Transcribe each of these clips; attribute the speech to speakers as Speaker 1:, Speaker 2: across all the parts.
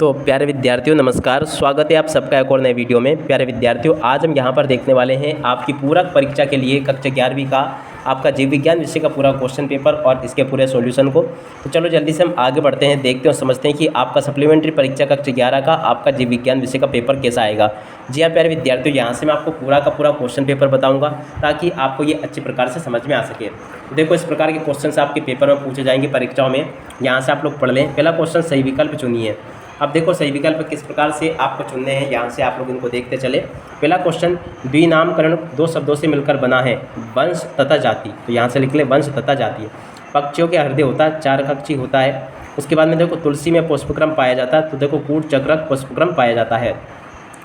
Speaker 1: तो प्यारे विद्यार्थियों नमस्कार, स्वागत है आप सबका एक और नए वीडियो में। प्यारे विद्यार्थियों, आज हम यहाँ पर देखने वाले हैं आपकी पूरक परीक्षा के लिए कक्षा 11वीं का आपका जीव विज्ञान विषय का पूरा क्वेश्चन पेपर और इसके पूरे सॉल्यूशन को। तो चलो जल्दी से हम आगे बढ़ते हैं, देखते हैं और समझते हैं कि आपका सप्लीमेंट्री परीक्षा कक्षा 11 का आपका जीव विज्ञान विषय का पेपर कैसा आएगा। जी हाँ प्यारे विद्यार्थियों, यहाँ से मैं आपको पूरा का पूरा क्वेश्चन पेपर बताऊँगा ताकि आपको ये अच्छी प्रकार से समझ में आ सके। देखो इस प्रकार के क्वेश्चन आपके पेपर में पूछे जाएंगे परीक्षाओं में, यहाँ से आप लोग पढ़ लें। पहला क्वेश्चन सही विकल्प चुनिए। अब देखो सही विकल्प किस प्रकार से आपको चुनने हैं, यहाँ से आप लोग इनको देखते चले। पहला क्वेश्चन, द्विनामकरण दो शब्दों से मिलकर बना है, वंश तथा जाति। तो यहाँ से लिख ले वंश तथा जाति। पक्षियों के हृदय होता है, चार कक्षी होता है। उसके बाद में देखो तुलसी में पुष्पक्रम पाया जाता है, तो देखो कूट चक्रक पुष्पक्रम पाया जाता है।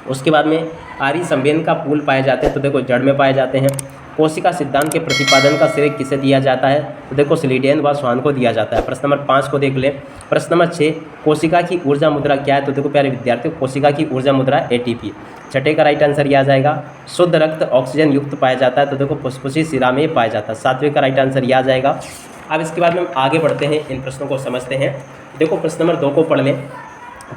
Speaker 1: उसके बाद में आर्य संवेदन का फूल पाए जाते हैं, तो देखो जड़ में पाए जाते हैं। कोशिका सिद्धांत के प्रतिपादन का श्रेय किसे दिया जाता है, तो देखो स्लीडियन व स्वान को दिया जाता है। प्रश्न नंबर 5 को देख लें। प्रश्न नंबर 6, कोशिका की ऊर्जा मुद्रा क्या है, तो देखो प्यारे विद्यार्थियों कोशिका की ऊर्जा मुद्रा ATP। छठे का राइट आंसर यह आ जाएगा। शुद्ध रक्त ऑक्सीजन युक्त पाया जाता है, तो देखो फुफ्फुसी शिरा में पाया जाता है। सातवें का राइट आंसर यह आ जाएगा। अब इसके बाद में हम आगे बढ़ते हैं, इन प्रश्नों को समझते हैं। देखो प्रश्न नंबर 2 को पढ़ लें।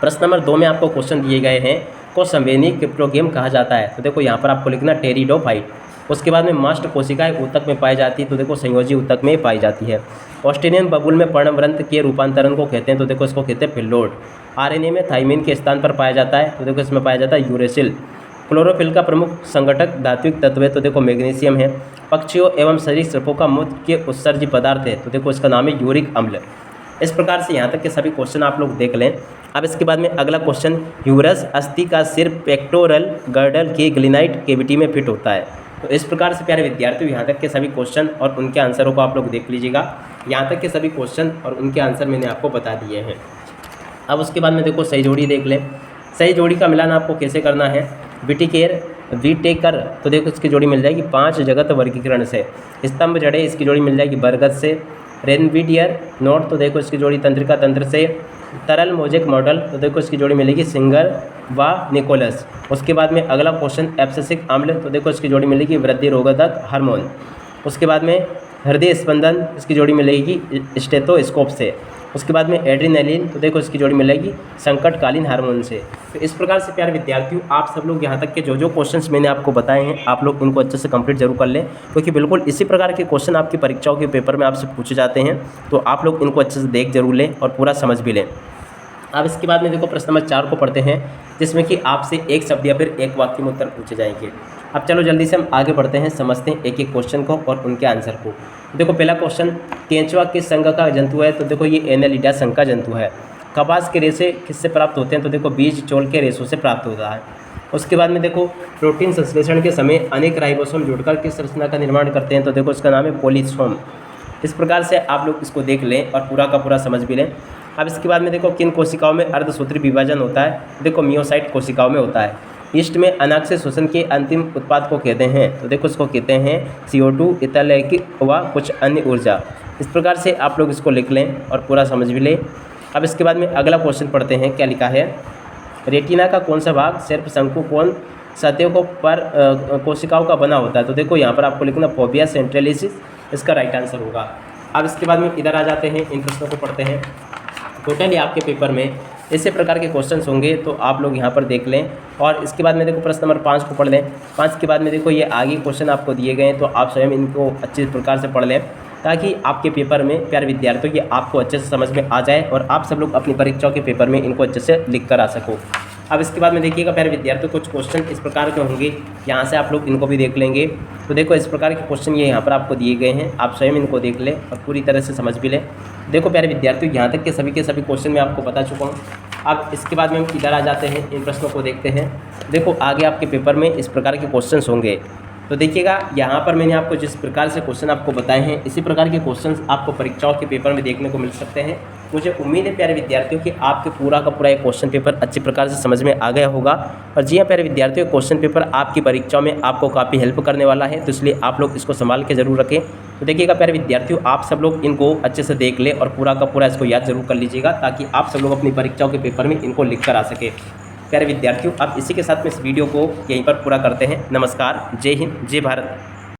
Speaker 1: प्रश्न नंबर 2 में आपको क्वेश्चन दिए गए हैं, को संवेदी क्रिप्टोगेम कहा जाता है, तो देखो यहाँ पर आपको लिखना टेरिडोफाइट। उसके बाद में मास्ट कोशिकाएं ऊतक में पाई जाती है, तो देखो संयोजी ऊतक में पाई जाती है। ऑस्ट्रेलियन बबुल में पर्णवृंत के रूपांतरण को कहते हैं, तो देखो इसको कहते हैं फिल्लोड। RNA में थाइमिन के स्थान पर पाया जाता है, तो देखो इसमें पाया जाता है यूरेसिल। क्लोरोफिल का प्रमुख संगठक धात्विक तत्व है, तो देखो मैग्नीशियम है। पक्षियों एवं सरीसृपों का मुख्य उत्सर्जी पदार्थ है, तो देखो इसका नाम है यूरिक अम्ल। इस प्रकार से यहाँ तक के सभी क्वेश्चन आप लोग देख लें। अब इसके बाद में अगला क्वेश्चन, ह्यूमरस अस्थि का सिर पेक्टोरल गर्डल के ग्लिनाइट केविटी में फिट होता है। तो इस प्रकार से प्यारे विद्यार्थियों यहाँ तक के सभी क्वेश्चन और उनके आंसरों को आप लोग देख लीजिएगा। यहाँ तक के सभी क्वेश्चन और उनके आंसर मैंने आपको बता दिए हैं। अब उसके बाद में देखो सही जोड़ी देख लें। सही जोड़ी का मिलान आपको कैसे करना है, विटिकेर वीटेकर, तो देखो इसकी जोड़ी मिल जाएगी 5 जगत वर्गीकरण से। स्तंभ जड़े, इसकी जोड़ी मिल जाएगी बरगद से। रेनविडियर नोट, तो देखो इसकी जोड़ी तंत्रिका तंत्र से। तरल मोजेक मॉडल, तो देखो इसकी जोड़ी मिलेगी सिंगर व निकोलस। उसके बाद में अगला क्वेश्चन, एब्सिसिक अम्ल, तो देखो इसकी जोड़ी मिलेगी वृद्धि रोगदक हार्मोन। उसके बाद में हृदय स्पंदन, इसकी जोड़ी मिलेगी स्टेथोस्कोप से। उसके बाद में एड्रीनलिन, तो देखो इसकी जोड़ी मिलेगी संकटकालीन हार्मोन से। तो इस प्रकार से प्यारे विद्यार्थियों आप सब लोग यहाँ तक के जो क्वेश्चंस मैंने आपको बताए हैं आप लोग इनको अच्छे से कंप्लीट जरूर कर लें, क्योंकि बिल्कुल इसी प्रकार के क्वेश्चन आपकी परीक्षाओं के पेपर में आपसे पूछे जाते हैं। तो आप लोग इनको अच्छे से देख जरूर लें और पूरा समझ भी लें। अब इसके बाद में देखो प्रश्न नंबर 4 को पढ़ते हैं, जिसमें कि आपसे एक शब्द या फिर एक वाक्य में उत्तर पूछे जाएंगे। अब चलो जल्दी से हम आगे बढ़ते हैं, समझते हैं एक एक क्वेश्चन को और उनके आंसर को। देखो पहला क्वेश्चन, केंचुआ किस संघ का जंतु है, तो देखो ये एनेलिडा संघ का जंतु है। कपास के रेशे किससे प्राप्त होते हैं, तो देखो बीज चोल के रेशों से प्राप्त होता है। उसके बाद में देखो प्रोटीन संश्लेषण के समय अनेक राइबोसोम जुड़कर किस रचना का निर्माण करते हैं, तो देखो इसका नाम है पॉलीसोम। इस प्रकार से आप लोग इसको देख लें और पूरा का पूरा समझ भी लें। अब इसके बाद में देखो किन कोशिकाओं में अर्धसूत्री विभाजन होता है, देखो मियोसाइट कोशिकाओं में होता है। ईस्ट में अनाक्षय शोषण के अंतिम उत्पाद को कहते हैं, तो देखो इसको कहते हैं CO2, इथाइल व कुछ अन्य ऊर्जा। इस प्रकार से आप लोग इसको लिख लें और पूरा समझ भी लें। अब इसके बाद में अगला क्वेश्चन पढ़ते हैं, क्या लिखा है, रेटिना का कौन सा भाग सिर्फ शंकु कोण सतह को पर कोशिकाओं का बना होता है, तो देखो यहाँ पर आपको लिखना फोबिया सेंट्रलिसिस, इसका राइट आंसर होगा। अब इसके बाद में इधर आ जाते हैं, इन प्रश्नों को पढ़ते हैं। टोटली आपके पेपर में इसी प्रकार के क्वेश्चंस होंगे, तो आप लोग यहाँ पर देख लें। और इसके बाद में देखो प्रश्न नंबर 5 को पढ़ लें। 5 के बाद में देखो ये आगे क्वेश्चन आपको दिए गए हैं, तो आप स्वयं इनको अच्छे प्रकार से पढ़ लें ताकि आपके पेपर में प्यारे विद्यार्थियों ये आपको अच्छे से समझ में आ जाए और आप सब लोग अपनी परीक्षाओं के पेपर में इनको अच्छे से लिख कर आ सको। अब इसके बाद में देखिएगा प्यारे विद्यार्थियों कुछ क्वेश्चन इस प्रकार के होंगे, यहाँ से आप लोग इनको भी देख लेंगे। तो देखो इस प्रकार के क्वेश्चन ये यहाँ पर आपको दिए गए हैं, आप स्वयं इनको देख लें और पूरी तरह से समझ भी लें। देखो प्यारे विद्यार्थियों यहाँ तक के सभी क्वेश्चन मैं आपको बता चुका हूँ। अब इसके बाद में हम इधर आ जाते हैं, इन प्रश्नों को देखते हैं। देखो आगे आपके पेपर में इस प्रकार के क्वेश्चंस होंगे, तो देखिएगा यहाँ पर मैंने आपको जिस प्रकार से क्वेश्चन आपको बताए हैं इसी प्रकार के क्वेश्चंस आपको परीक्षाओं के पेपर में देखने को मिल सकते हैं। मुझे उम्मीद है प्यारे विद्यार्थियों कि आपके पूरा का पूरा एक क्वेश्चन पेपर अच्छी प्रकार से समझ में आ गया होगा। और जी हाँ प्यारे विद्यार्थियों, क्वेश्चन पेपर आपकी परीक्षाओं में आपको काफ़ी हेल्प करने वाला है, तो इसलिए आप लोग इसको संभाल के जरूर रखें। तो देखिएगा प्यारे विद्यार्थियों, आप सब लोग इनको अच्छे से देख लें और पूरा का पूरा इसको याद जरूर कर लीजिएगा ताकि आप सब लोग अपनी परीक्षाओं के पेपर में इनको लिख कर आ सके। प्यारे विद्यार्थियों, अब इसी के साथ में इस वीडियो को यहीं पर पूरा करते हैं। नमस्कार, जय हिंद, जय भारत।